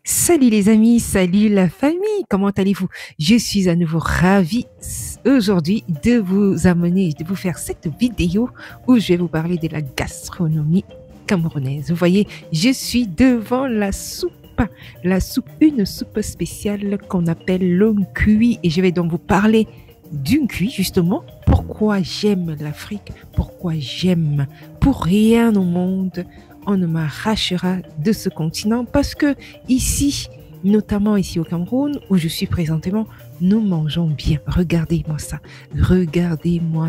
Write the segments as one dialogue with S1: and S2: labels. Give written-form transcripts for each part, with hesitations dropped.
S1: Salut les amis, salut la famille, comment allez-vous? Je suis à nouveau ravie aujourd'hui de vous amener, de vous faire cette vidéo où je vais vous parler de la gastronomie camerounaise. Vous voyez, je suis devant la soupe, une soupe spéciale qu'on appelle l'homme cuit et je vais donc vous parler d'une cuit justement. Pourquoi j'aime l'Afrique, pourquoi j'aime pour rien au monde on ne m'arrachera de ce continent parce que ici, notamment ici au Cameroun, où je suis présentement, nous mangeons bien. Regardez-moi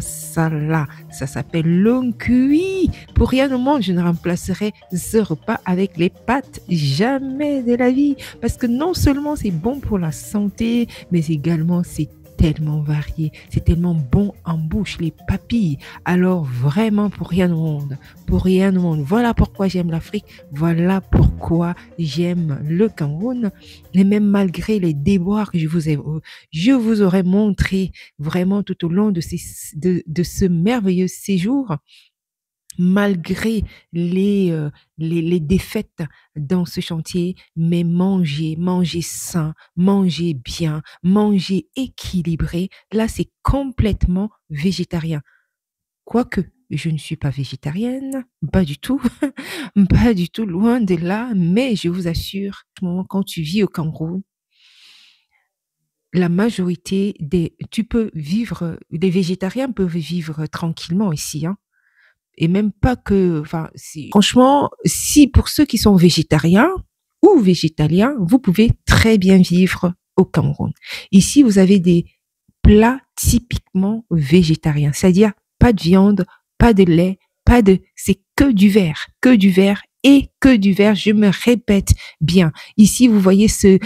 S1: ça là. Ça s'appelle l'homme cuit. Pour rien au monde, je ne remplacerai ce repas avec les pâtes. Jamais de la vie. Parce que non seulement c'est bon pour la santé, mais également c'est tellement varié, c'est tellement bon en bouche, les papilles. Alors vraiment pour rien au monde, pour rien au monde. Voilà pourquoi j'aime l'Afrique, voilà pourquoi j'aime le Cameroun. Et même malgré les déboires que je vous aurais montré vraiment tout au long de ce merveilleux séjour, malgré les défaites dans ce chantier, mais manger sain, manger bien, manger équilibré, là, c'est complètement végétarien. Quoique, je ne suis pas végétarienne, pas du tout, pas du tout, loin de là, mais je vous assure, quand tu vis au Cameroun, la majorité tu peux vivre, les végétariens peuvent vivre tranquillement ici, hein. Et même pas que, enfin, franchement, si pour ceux qui sont végétariens ou végétaliens, vous pouvez très bien vivre au Cameroun. Ici, vous avez des plats typiquement végétariens, c'est-à-dire pas de viande, pas de lait, c'est que du vert et que du vert. Je me répète bien. Ici, vous voyez cette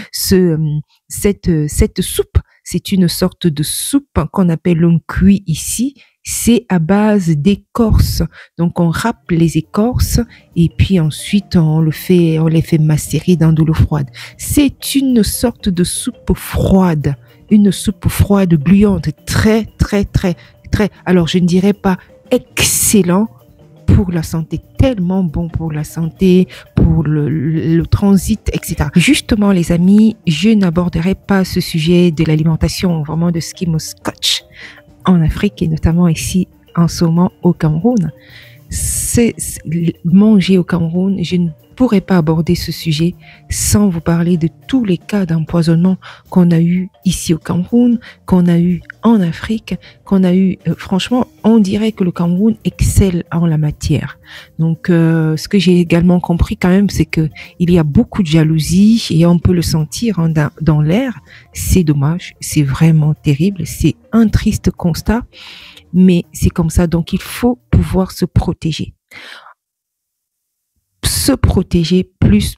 S1: soupe. C'est une sorte de soupe qu'on appelle un cuit ici. C'est à base d'écorce. Donc, on râpe les écorces et puis ensuite, on les fait macérer dans de l'eau froide. C'est une sorte de soupe froide. Une soupe froide, gluante, très, alors je ne dirais pas excellent pour la santé, tellement bon pour la santé, pour le transit, etc. Justement, les amis, je n'aborderai pas ce sujet de l'alimentation, vraiment de ce qui me scotche en Afrique et notamment ici en ce moment au Cameroun. Manger au Cameroun, je ne pourrais pas aborder ce sujet sans vous parler de tous les cas d'empoisonnement qu'on a eu ici au Cameroun, qu'on a eu en Afrique, qu'on a eu, franchement, on dirait que le Cameroun excelle en la matière. Donc, ce que j'ai également compris quand même, c'est que il y a beaucoup de jalousie et on peut le sentir hein, dans l'air. C'est dommage, c'est vraiment terrible, c'est un triste constat, mais c'est comme ça. Donc, il faut pouvoir se protéger. Se protéger plus.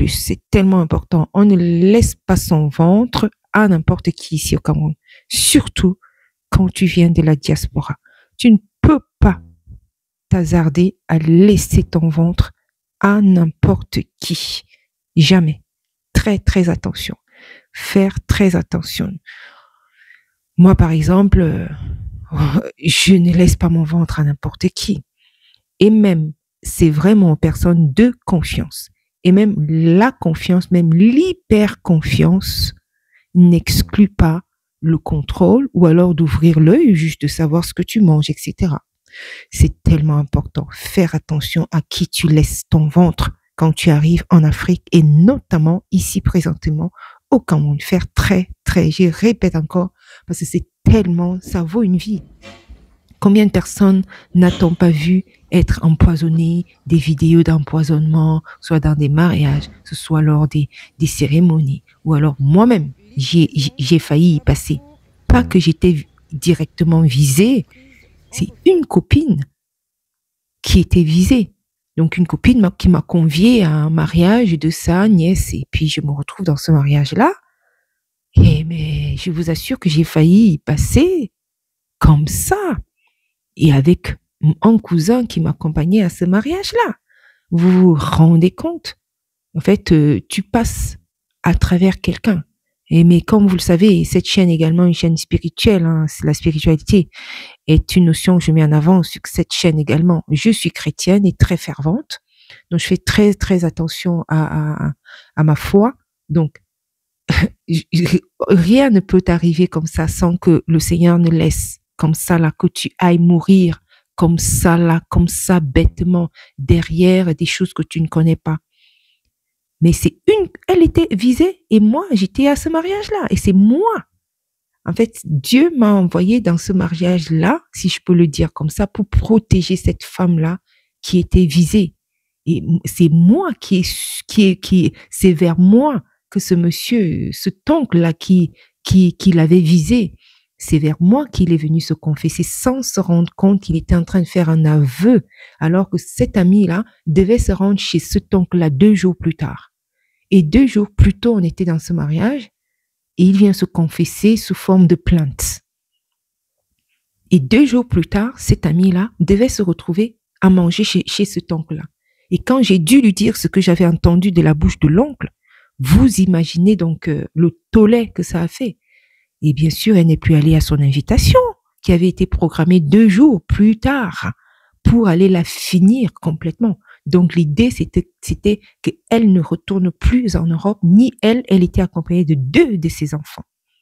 S1: C'est tellement important. On ne laisse pas son ventre à n'importe qui ici au Cameroun. Surtout quand tu viens de la diaspora. Tu ne peux pas t'hasarder à laisser ton ventre à n'importe qui. Jamais. Très attention. Faire très attention. Moi, par exemple, je ne laisse pas mon ventre à n'importe qui. Et même, c'est vraiment aux personnes de confiance. Et même la confiance, même l'hyper-confiance n'exclut pas le contrôle ou alors d'ouvrir l'œil, juste de savoir ce que tu manges, etc. C'est tellement important. Faire attention à qui tu laisses ton ventre quand tu arrives en Afrique et notamment ici présentement au Cameroun. Faire très, je répète encore, parce que c'est tellement, ça vaut une vie. Combien de personnes n'a-t-on pas vu être empoisonnées, des vidéos d'empoisonnement, soit dans des mariages, ce soit lors des cérémonies, ou alors moi-même, j'ai failli y passer. Pas que j'étais directement visée, c'est une copine qui était visée. Donc une copine qui m'a conviée à un mariage de sa nièce, et puis je me retrouve dans ce mariage-là, et mais je vous assure que j'ai failli y passer comme ça. Et avec un cousin qui m'accompagnait à ce mariage-là. Vous vous rendez compte? En fait, tu passes à travers quelqu'un. Et mais comme vous le savez, cette chaîne est également une chaîne spirituelle. Hein, la spiritualité est une notion que je mets en avant sur cette chaîne également. Je suis chrétienne et très fervente. Donc, je fais très, très attention à ma foi. Donc, rien ne peut t'arriver comme ça sans que le Seigneur ne laisse comme ça là, que tu ailles mourir comme ça là, comme ça bêtement, derrière des choses que tu ne connais pas. Mais elle était visée et moi, j'étais à ce mariage-là et c'est moi. En fait, Dieu m'a envoyé dans ce mariage-là, si je peux le dire comme ça, pour protéger cette femme-là qui était visée. Et c'est moi c'est vers moi que ce monsieur, cet oncle-là qui l'avait visé, c'est vers moi qu'il est venu se confesser sans se rendre compte qu'il était en train de faire un aveu, alors que cet ami-là devait se rendre chez cet oncle-là 2 jours plus tard. Et 2 jours plus tôt, on était dans ce mariage et il vient se confesser sous forme de plainte. Et 2 jours plus tard, cet ami-là devait se retrouver à manger chez cet oncle-là. Et quand j'ai dû lui dire ce que j'avais entendu de la bouche de l'oncle, vous imaginez donc le tollé que ça a fait. Et bien sûr, elle n'est plus allée à son invitation, qui avait été programmée 2 jours plus tard, pour aller la finir complètement. Donc l'idée, c'était qu'elle ne retourne plus en Europe, ni elle était accompagnée de 2 de ses enfants.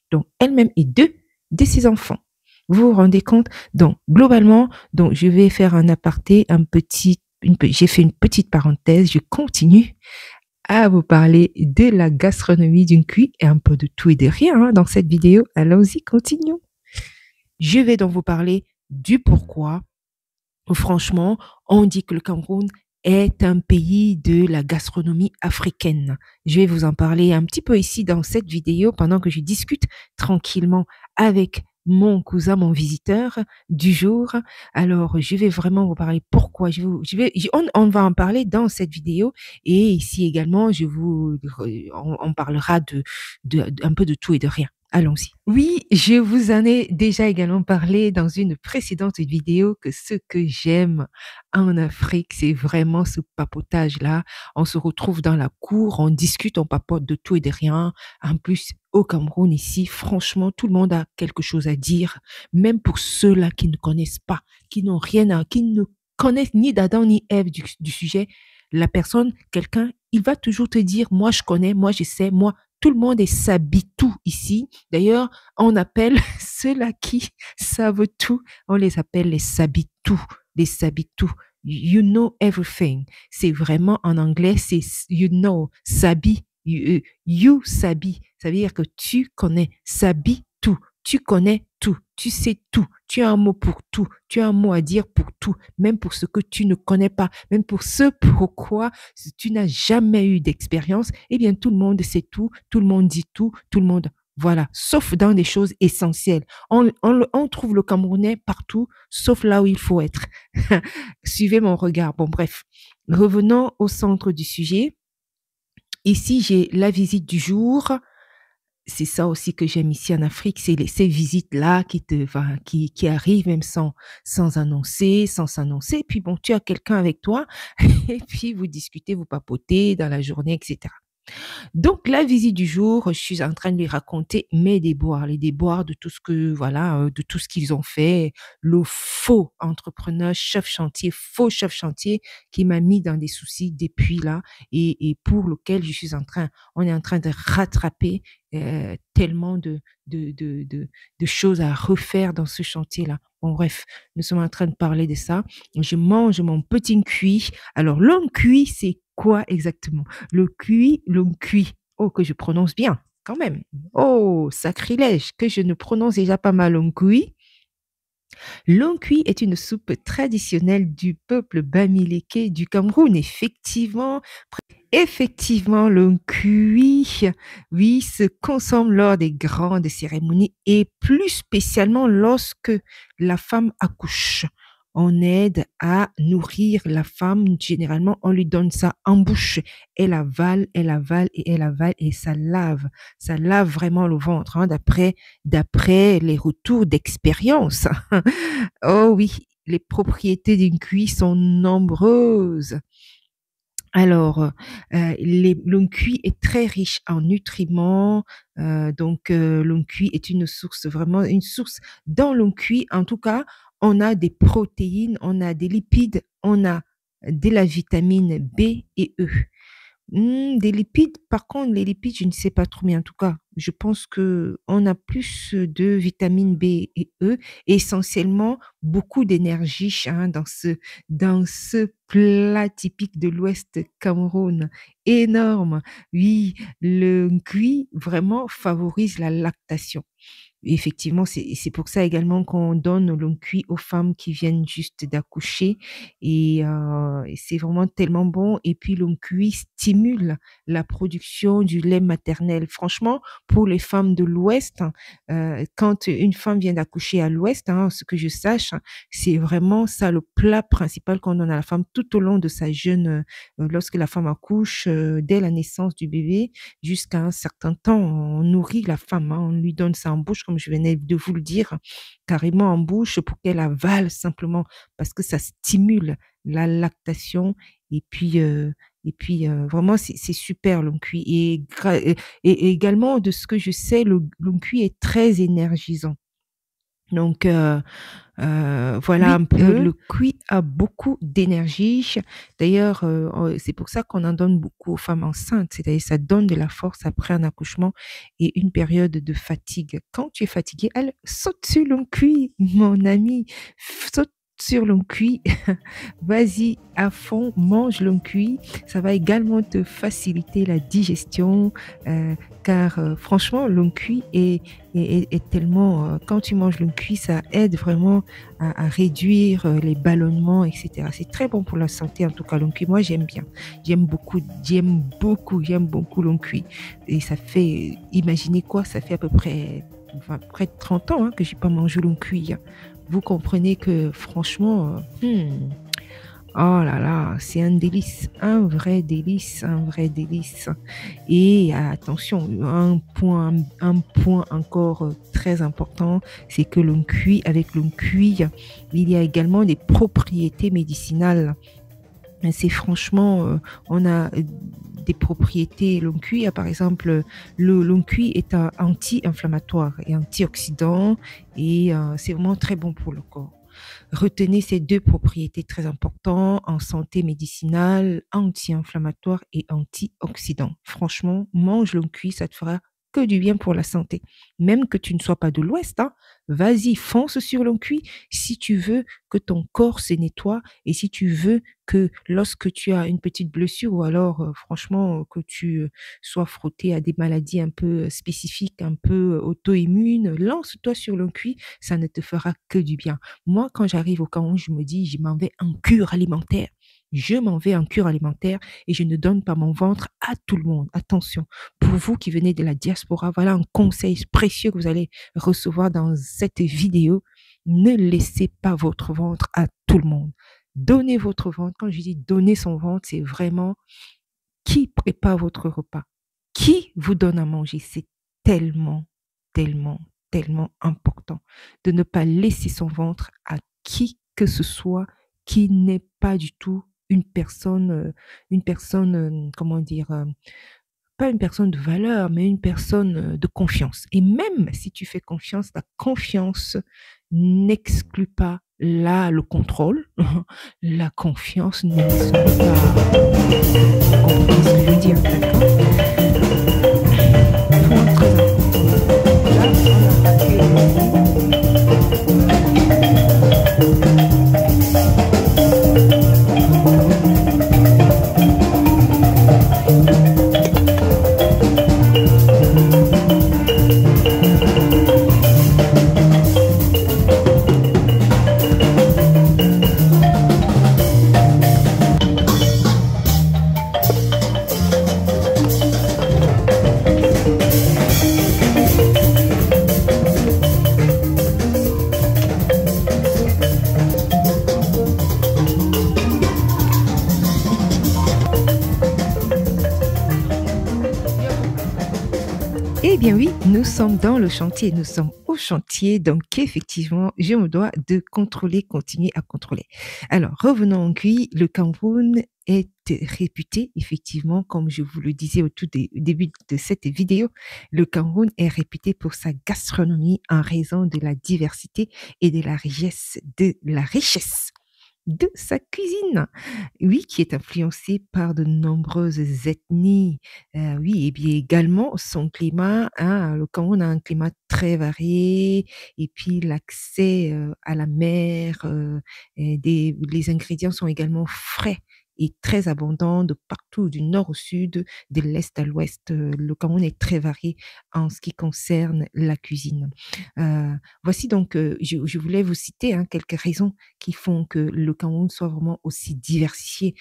S1: Donc elle-même et 2 de ses enfants. Vous vous rendez compte? Donc globalement, donc je vais faire un aparté, j'ai fait une petite parenthèse, je continue à vous parler de la gastronomie d'une cuit et un peu de tout et de rien dans cette vidéo. Allons-y, continuons. Je vais donc vous parler du pourquoi. Franchement, on dit que le Cameroun est un pays de la gastronomie africaine. Je vais vous en parler un petit peu ici dans cette vidéo pendant que je discute tranquillement avec mon cousin, mon visiteur du jour. Alors, je vais vraiment vous parler pourquoi. On va en parler dans cette vidéo et ici également, on parlera un peu de tout et de rien. Allons-y. Oui, je vous en ai déjà également parlé dans une précédente vidéo que ce que j'aime en Afrique, c'est vraiment ce papotage-là. On se retrouve dans la cour, on discute, on papote de tout et de rien. En plus, au Cameroun, ici, franchement, tout le monde a quelque chose à dire, même pour ceux-là qui ne connaissent pas, qui ne connaissent ni d'Adam ni Ève du sujet. La personne, quelqu'un, il va toujours te dire, moi je connais, moi je sais, moi, tout le monde est sabitou ici. D'ailleurs, on appelle ceux-là qui savent tout, on les appelle les sabitou, les sabitou. You know everything. C'est vraiment en anglais, c'est you know, sabi, you sabi. Ça veut dire que tu connais, sabi tout. Tu connais tout, tu sais tout, tu as un mot pour tout, tu as un mot à dire pour tout, même pour ce que tu ne connais pas, même pour ce pourquoi tu n'as jamais eu d'expérience, eh bien tout le monde sait tout le monde dit tout le monde, voilà, sauf dans des choses essentielles. On trouve le Camerounais partout, sauf là où il faut être. Suivez mon regard. Bon, bref, revenons au centre du sujet. Ici, j'ai la visite du jour. C'est ça aussi que j'aime ici en Afrique, c'est ces visites-là qui arrivent même sans annoncer, sans s'annoncer. Puis bon, tu as quelqu'un avec toi et puis vous discutez, vous papotez dans la journée, etc. Donc, la visite du jour, je suis en train de lui raconter mes déboires, les déboires de tout ce que, voilà, de tout ce qu'ils ont fait, le faux entrepreneur, faux chef chantier qui m'a mis dans des soucis depuis là et pour lequel on est en train de rattraper tellement de choses à refaire dans ce chantier-là. Bon, bref, nous sommes en train de parler de ça. Je mange mon petit cuit. Alors, l'homme cuit, c'est quoi exactement? Le cuit. Oh, que je prononce bien, quand même. Oh, sacrilège, que je ne prononce déjà pas mal l'ongkui. L'ongkui est une soupe traditionnelle du peuple bamileke du Cameroun. Effectivement, l'ongkui, oui, se consomme lors des grandes cérémonies et plus spécialement lorsque la femme accouche. On aide à nourrir la femme. Généralement, on lui donne ça en bouche. Elle avale et elle avale et ça lave. Ça lave vraiment le ventre, d'après les retours d'expérience. Oh oui, les propriétés d'une cuisse sont nombreuses. Alors, l'ongkui est très riche en nutriments. Donc, l'ongkui est vraiment une source. Dans l'ongkui, en tout cas, on a des protéines, on a des lipides, on a de la vitamine B et E. Des lipides, par contre, les lipides, je ne sais pas trop, mais en tout cas, je pense que on a plus de vitamine B et E, et essentiellement beaucoup d'énergie hein, dans ce plat typique de l'Ouest Cameroun. Énorme. Oui, le cuit vraiment favorise la lactation. Effectivement, c'est pour ça également qu'on donne le cuit aux femmes qui viennent juste d'accoucher et c'est vraiment tellement bon et puis le cuit stimule la production du lait maternel. Franchement, pour les femmes de l'Ouest, quand une femme vient d'accoucher à l'Ouest, ce que je sache, c'est vraiment ça le plat principal qu'on donne à la femme tout au long de sa lorsque la femme accouche, dès la naissance du bébé jusqu'à un certain temps, on nourrit la femme, on lui donne ça en bouche, comme je venais de vous le dire, carrément en bouche pour qu'elle avale simplement, parce que ça stimule la lactation. Et puis, vraiment, c'est super l'oncuit. Et également, de ce que je sais, l'oncuit est très énergisant. Donc, voilà un peu, le cuit a beaucoup d'énergie. D'ailleurs, c'est pour ça qu'on en donne beaucoup aux femmes enceintes. C'est-à-dire, ça donne de la force après un accouchement et une période de fatigue. Quand tu es fatigué, elle saute sur le cuit, mon ami, saute sur le cuit. Vas-y à fond, mange le cuit. Ça va également te faciliter la digestion, car franchement, le cuit est tellement, quand tu manges le cuit, ça aide vraiment à réduire les ballonnements, etc. C'est très bon pour la santé, en tout cas, le cuit. Moi, j'aime bien. J'aime beaucoup le cuit. Et ça fait, imaginez quoi, ça fait à peu près, près de 30 ans que j'ai pas mangé le cuit. Vous comprenez que franchement, oh là là, c'est un délice, un vrai délice, un vrai délice. Et attention, un point encore très important, c'est que avec le cuit, il y a également des propriétés médicinales. C'est franchement, on a des propriétés. Le cuit, par exemple, le cuit est un anti-inflammatoire et antioxydant et c'est vraiment très bon pour le corps. Retenez ces deux propriétés très importantes en santé médicinale, anti-inflammatoire et antioxydant. Franchement, mange le cuit, ça te fera que du bien pour la santé. Même que tu ne sois pas de l'Ouest, vas-y, fonce sur le cuit si tu veux que ton corps se nettoie et si tu veux que lorsque tu as une petite blessure ou alors franchement que tu sois frotté à des maladies un peu spécifiques, un peu auto-immunes, lance-toi sur le cuit, ça ne te fera que du bien. Moi, quand j'arrive au Cameroun, je me dis, je m'en vais en cure alimentaire. Je m'en vais en cure alimentaire et je ne donne pas mon ventre à tout le monde. Attention, pour vous qui venez de la diaspora, voilà un conseil précieux que vous allez recevoir dans cette vidéo. Ne laissez pas votre ventre à tout le monde. Donnez votre ventre. Quand je dis donner son ventre, c'est vraiment qui prépare votre repas, qui vous donne à manger. C'est tellement, tellement, tellement important de ne pas laisser son ventre à qui que ce soit qui n'est pas du tout une personne, comment dire, pas une personne de valeur, mais une personne de confiance. Et même si tu fais confiance, la confiance n'exclut pas là le contrôle. La confiance n'exclut pas. Vous comprenez ce que je veux dire, d'accord? Point très important. Là, on a Eh bien oui, nous sommes dans le chantier, nous sommes au chantier, donc effectivement, je me dois de contrôler, continuer à contrôler. Alors, revenons au cuit, le Cameroun est réputé, effectivement, comme je vous le disais au début de cette vidéo, le Cameroun est réputé pour sa gastronomie en raison de la diversité et de la richesse de sa cuisine. Oui, qui est influencée par de nombreuses ethnies. Oui, et bien également son climat, hein, le Cameroun a un climat très varié et puis l'accès, à la mer, et les ingrédients sont également frais et très abondants de partout, du nord au sud, de l'est à l'ouest. Le Cameroun est très varié en ce qui concerne la cuisine. Voici donc, je voulais vous citer, hein, quelques raisons qui font que le Cameroun soit vraiment aussi diversifié,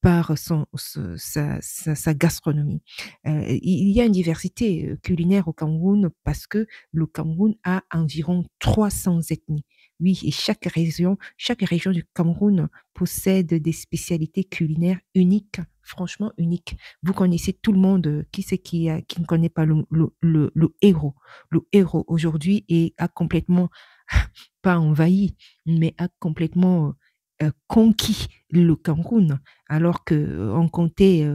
S1: par sa gastronomie. Il y a une diversité, culinaire au Cameroun parce que le Cameroun a environ 300 ethnies. Oui, et chaque région du Cameroun possède des spécialités culinaires uniques, franchement uniques. Vous connaissez tout le monde, qui c'est qui ne connaît pas le héros? Le héros aujourd'hui a complètement pas envahi, mais a complètement conquis le Cameroun, alors que on comptait,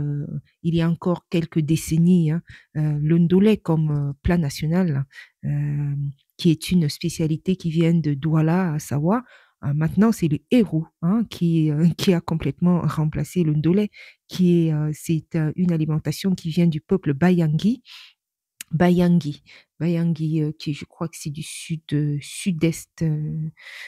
S1: il y a encore quelques décennies, hein, le ndolé comme plat national, euh, qui est une spécialité qui vient de Douala à Savoie. Maintenant, c'est le héros, hein, qui a complètement remplacé le ndolé, c'est une alimentation qui vient du peuple Bayangi, Bayangi. Bayangi, qui je crois que c'est du sud-est,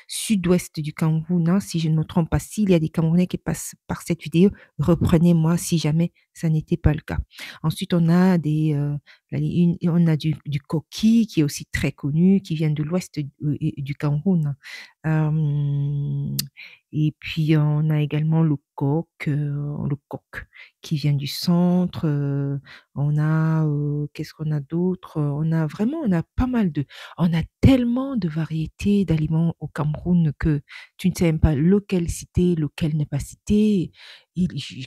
S1: sud-ouest du Cameroun, hein, si je ne me trompe pas. S'il y a des Camerounais qui passent par cette vidéo, reprenez-moi si jamais ça n'était pas le cas. Ensuite, on a on a du coquille qui est aussi très connu, qui vient de l'ouest du Cameroun. Euh, et puis, on a également le coq qui vient du centre. On a, qu'est-ce qu'on a d'autre? On a pas mal on a tellement de variétés d'aliments au Cameroun que tu ne sais même pas lequel citer, lequel ne pas citer.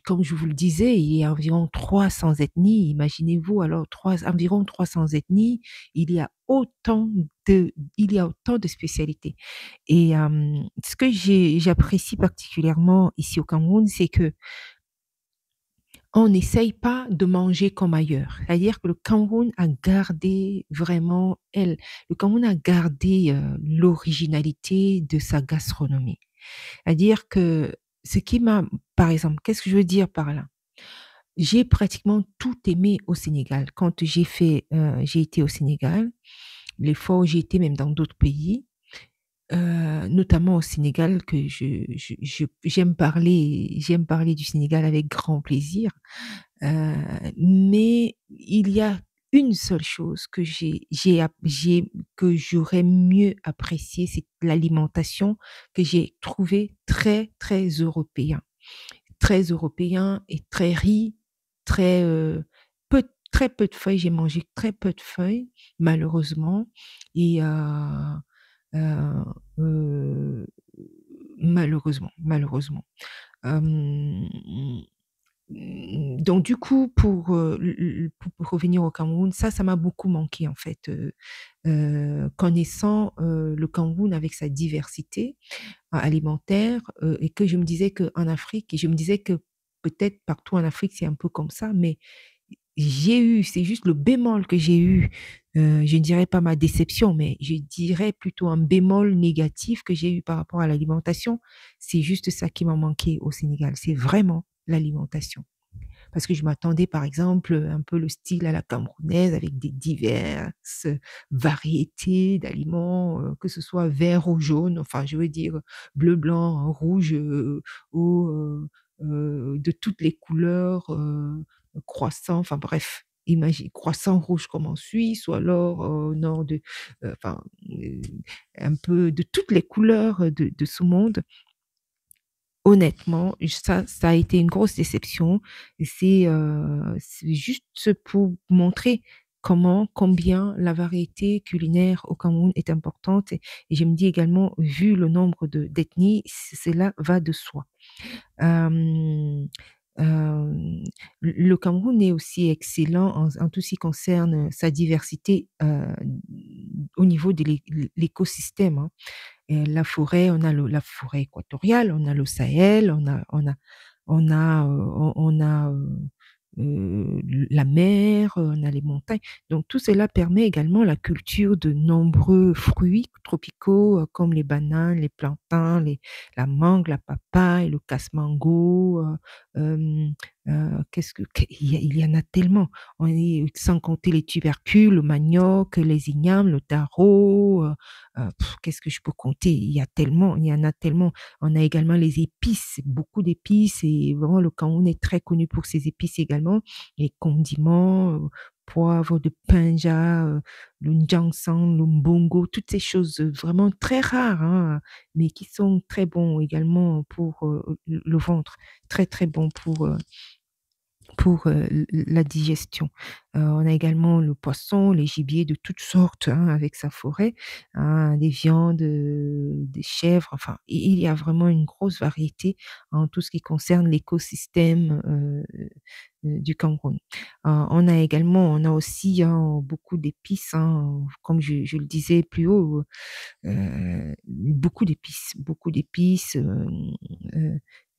S1: Comme je vous le disais, il y a environ 300 ethnies. Imaginez-vous alors environ 300 ethnies. Il y a autant il y a autant de spécialités. Et ce que j'apprécie particulièrement ici au Cameroun, c'est que on n'essaye pas de manger comme ailleurs. C'est-à-dire que le Cameroun a gardé vraiment, le Cameroun a gardé l'originalité de sa gastronomie. C'est-à-dire que ce qui m'a, par exemple, qu'est-ce que je veux dire par là? J'ai pratiquement tout aimé au Sénégal. Quand j'ai été au Sénégal, les fois où j'ai été même dans d'autres pays, notamment au Sénégal, que j'aime parler du Sénégal avec grand plaisir. Mais il y a une seule chose que j'aurais mieux apprécié, c'est l'alimentation que j'ai trouvée très, très européen et très riz, très, très peu de feuilles. J'ai mangé très peu de feuilles, malheureusement. Et, Heu, heu, malheureusement. Hem, donc du coup, pour revenir au Cameroun, ça m'a beaucoup manqué en fait, connaissant, le Cameroun avec sa diversité alimentaire, et que je me disais qu'en Afrique et je me disais que peut-être partout en Afrique, c'est un peu comme ça, mais c'est juste le bémol que j'ai eu, je ne dirais pas ma déception, mais je dirais plutôt un bémol négatif que j'ai eu par rapport à l'alimentation. C'est juste ça qui m'a manqué au Sénégal, c'est vraiment l'alimentation. Parce que je m'attendais, par exemple, un peu le style à la camerounaise avec des diverses variétés d'aliments, que ce soit vert ou jaune, enfin, je veux dire, bleu, blanc, rouge, ou, de toutes les couleurs, croissant, enfin bref, imagine croissant rouge comme en Suisse ou alors au nord enfin, un peu de toutes les couleurs de ce monde. Honnêtement, ça a été une grosse déception et c'est juste pour montrer combien la variété culinaire au Cameroun est importante et je me dis également, vu le nombre d'ethnies, cela va de soi. Hem, hem, le Cameroun est aussi excellent en tout ce qui concerne sa diversité, au niveau de l'écosystème, hein. La forêt, on a la forêt équatoriale, on a le Sahel, on a, la mer, on a les montagnes. Donc tout cela permet également la culture de nombreux fruits tropicaux comme les bananes, les plantains, la mangue, la papaye, le casse-mango. Il y en a tellement. Sans compter les tubercules, le manioc, les ignames, le taro. Qu'est-ce que je peux compter? Il y en a tellement. On a également les épices, beaucoup d'épices et vraiment le Cameroun est très connu pour ses épices également, les condiments, poivre de pinja, le njangsang, le mbongo, toutes ces choses vraiment très rares, hein, mais qui sont très bons également pour le ventre, très très bons pour la digestion. On a également le poisson, les gibiers de toutes sortes, hein, avec sa forêt, hein, des viandes, des chèvres, enfin, il y a vraiment une grosse variété en tout ce qui concerne l'écosystème du Cameroun. On a aussi hein, beaucoup d'épices, hein, comme je le disais plus haut, beaucoup d'épices,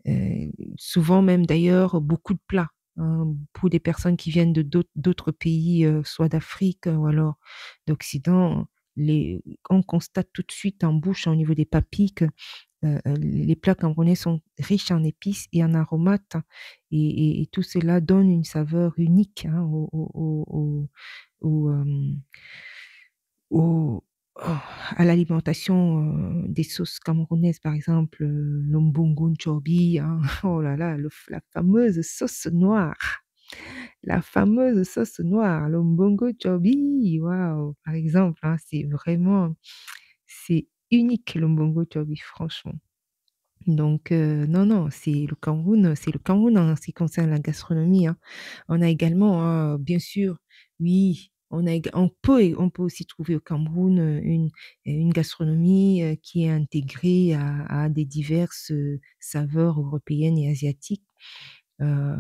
S1: euh, souvent même d'ailleurs beaucoup de plats, hein, pour des personnes qui viennent de d'autres pays, soit d'Afrique ou alors d'Occident. On constate tout de suite en bouche, au niveau des papilles, que les plats camerounais sont riches en épices et en aromates, hein, et tout cela donne une saveur unique hein, au, au- à l'alimentation des sauces camerounaises, par exemple, l'ombongo nchobi, hein. Oh là là, la fameuse sauce noire. La fameuse sauce noire, l'ombongo nchobi, waouh, par exemple, hein, c'est unique l'ombongo nchobi, franchement. Donc, non, non, c'est le Cameroun en ce qui concerne la gastronomie, hein. On a également, hein, bien sûr, oui, on peut aussi trouver au Cameroun une gastronomie qui est intégrée à des diverses saveurs européennes et asiatiques. Euh,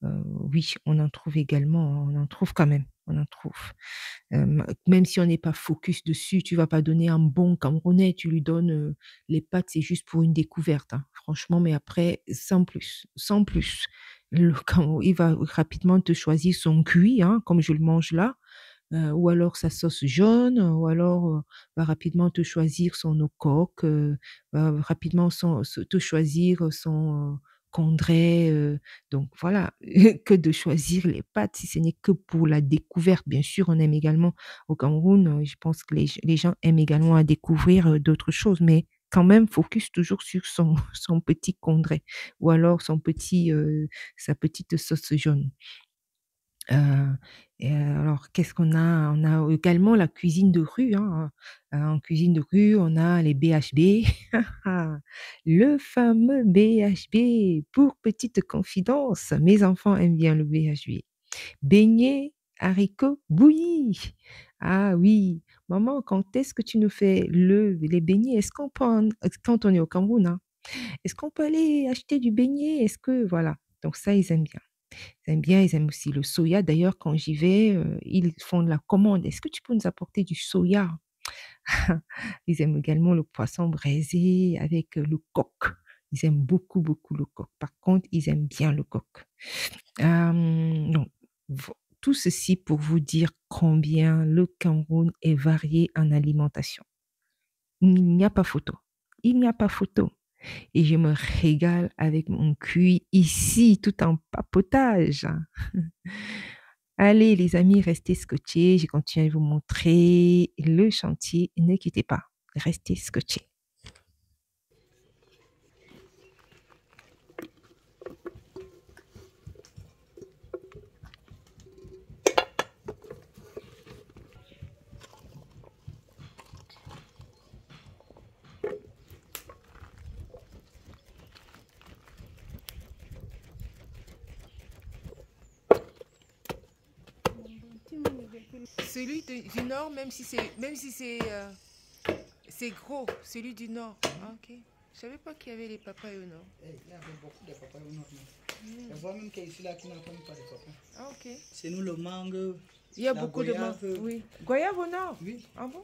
S1: oui, on en trouve également, on en trouve quand même, on en trouve. Même si on n'est pas focus dessus, tu vas pas donner un bon Camerounais, tu lui donnes les pâtes, c'est juste pour une découverte, hein, franchement, mais après, sans plus, sans plus. Il va rapidement te choisir son cuit, hein, comme je le mange là, ou alors sa sauce jaune, ou alors va rapidement te choisir son eau coque, va rapidement te choisir son condré. Donc voilà, que de choisir les pâtes, si ce n'est que pour la découverte. Bien sûr, on aime également au Cameroun, je pense que les gens aiment également à découvrir d'autres choses, mais quand même focus toujours sur son petit condré ou alors sa petite sauce jaune. Euh, alors, qu'est-ce qu'on a? On a également la cuisine de rue, hein. En cuisine de rue, on a les BHB. Le fameux BHB. Pour petite confidence, mes enfants aiment bien le BHB. Beignets, haricots bouillis. Ah oui, maman, quand est-ce que tu nous fais les beignets? Est-ce qu'on peut, quand on est au Cameroun, hein, est-ce qu'on peut aller acheter du beignet? Est-ce que, voilà. Donc ça, ils aiment bien. Ils aiment bien, ils aiment aussi le soya. D'ailleurs, quand j'y vais, ils font de la commande. Est-ce que tu peux nous apporter du soya? Ils aiment également le poisson braisé avec le coq. Ils aiment beaucoup, beaucoup le coq. Par contre, ils aiment bien le coq. Donc, tout ceci pour vous dire combien le Cameroun est varié en alimentation. Il n'y a pas photo. Il n'y a pas photo. Et je me régale avec mon cuit ici, tout en papotage. Allez, les amis, restez scotchés. Je continue à vous montrer le chantier. Ne quittez pas. Restez scotchés. Celui du nord, c'est gros, celui du nord. Ah, ok. Je savais pas qu'il y avait les papayes au nord.
S2: Il y avait beaucoup de papayes au nord. Je vois même qu'ici, là, qui n'entend pas de papayes.
S1: Ah, ok.
S2: C'est nous le mangue.
S1: Il y a
S2: la
S1: beaucoup
S2: goyave,
S1: de mangue. Oui. Goyave au nord?
S2: Oui.
S1: Ah bon?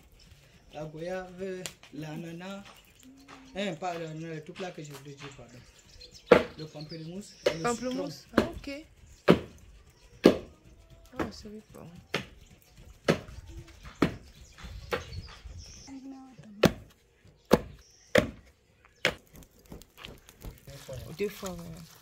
S2: La goyave, l'ananas. Pas l'ananas, le tout plat que je voulais dire, pardon. Le pamplemousse.
S1: Pamplemousse. Ah, ok. je savais pas. Deux fois, ouais.